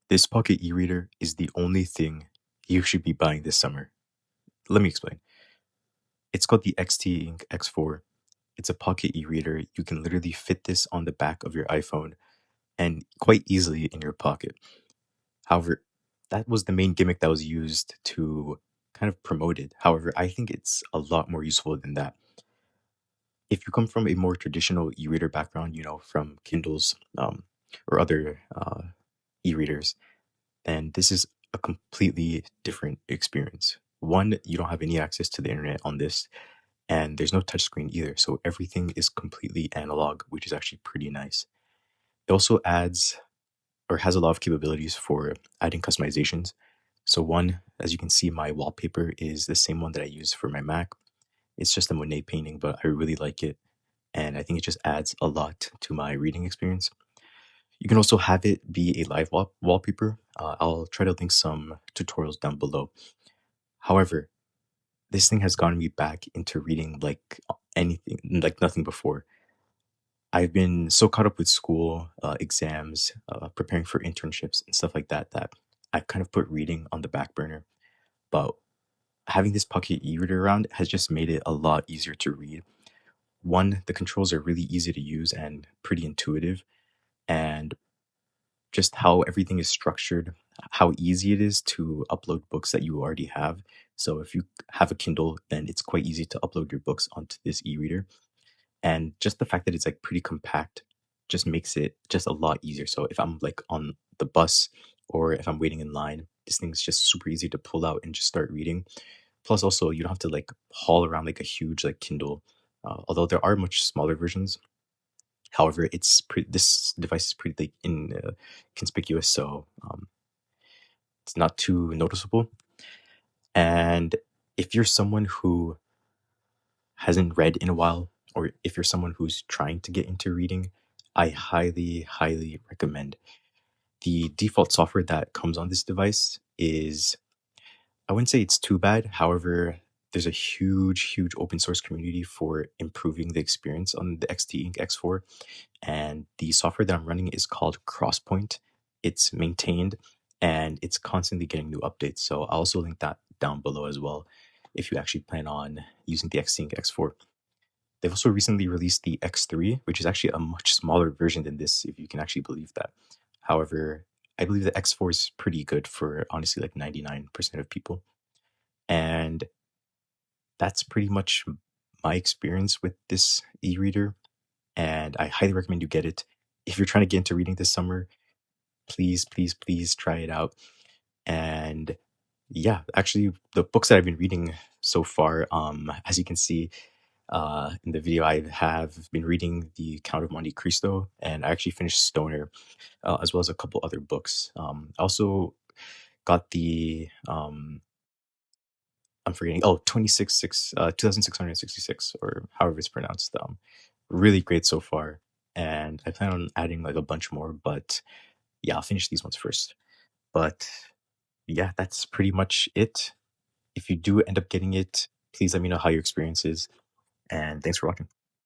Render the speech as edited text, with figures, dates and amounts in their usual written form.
This pocket e-reader is the only thing you should be buying this summer. Let me explain. It's called the Xteink X4. It's a pocket e-reader. You can literally fit this on the back of your iPhone and quite easily in your pocket. However, that was the main gimmick that was used to kind of promote it. However, I think it's a lot more useful than that. If you come from a more traditional e-reader background, from Kindles or other e-readers, then this is a completely different experience. One, you don't have any access to the internet on this, and there's no touchscreen either, so everything is completely analog, which is actually pretty nice. It also adds or has a lot of capabilities for adding customizations. So one, as you can see, my wallpaper is the same one that I use for my Mac. It's just a Monet painting, but I really like it, and I think it just adds a lot to my reading experience. You can also have it be a live wallpaper. I'll try to link some tutorials down below. However, this thing has gotten me back into reading like anything, like nothing before. I've been so caught up with school, exams, preparing for internships and stuff like that, that I've kind of put reading on the back burner. But having this pocket e-reader around has just made it a lot easier to read. One, the controls are really easy to use and pretty intuitive, and just how everything is structured, how easy it is to upload books that you already have. So if you have a Kindle, then it's quite easy to upload your books onto this e-reader. And just the fact that it's like pretty compact just makes it just a lot easier. So if I'm like on the bus or if I'm waiting in line, this thing's just super easy to pull out and just start reading. Plus also you don't have to like haul around like a huge like Kindle. Although there are much smaller versions. However, this device is pretty like conspicuous, so it's not too noticeable. And if you're someone who hasn't read in a while, or if you're someone who's trying to get into reading, I highly, highly recommend. The default software that comes on this device is, I wouldn't say it's too bad. However, there's a huge, huge open source community for improving the experience on the Xteink X4. And the software that I'm running is called Crosspoint. It's maintained and it's constantly getting new updates. So I'll also link that down below as well if you actually plan on using the Xteink X4. They've also recently released the X3, which is actually a much smaller version than this, if you can actually believe that. However, I believe the X4 is pretty good for honestly like 99% of people. And that's pretty much my experience with this e reader. And I highly recommend you get it. If you're trying to get into reading this summer, please, please, please try it out. And yeah, actually, the books that I've been reading so far, as you can see in the video, I have been reading The Count of Monte Cristo, and I actually finished Stoner, as well as a couple other books. I also got the I'm forgetting. Oh, 2666, or however it's pronounced. Really great so far, and I plan on adding like a bunch more. But yeah, I'll finish these ones first. But yeah, that's pretty much it. If you do end up getting it, please let me know how your experience is. And thanks for watching.